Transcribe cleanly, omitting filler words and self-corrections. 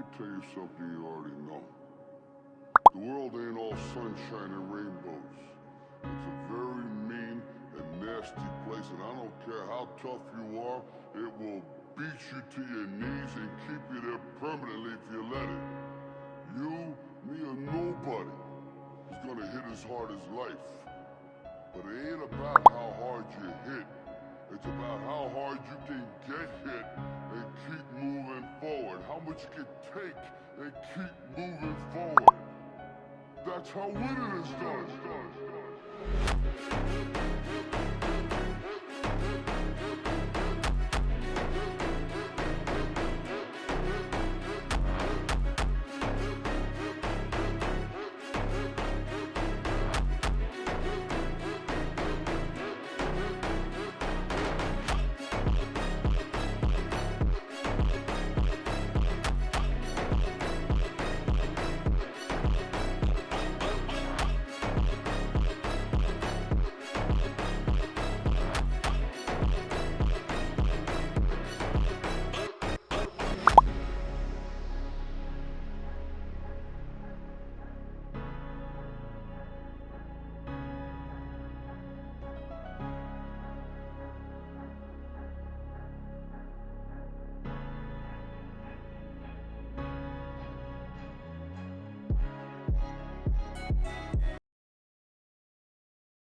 me tell you something you already know. The world ain't all sunshine and rainbows. It's a very mean and nasty place, and I don't care how tough you are, it will beat you to your knees and keep you there permanently if you let it. You, me, or nobody is gonna hit as hard as life. But it ain't about how hard you hit. It's about how hard you can get hit and keep moving forward. How much you can take and keep moving forward. That's how winning is done.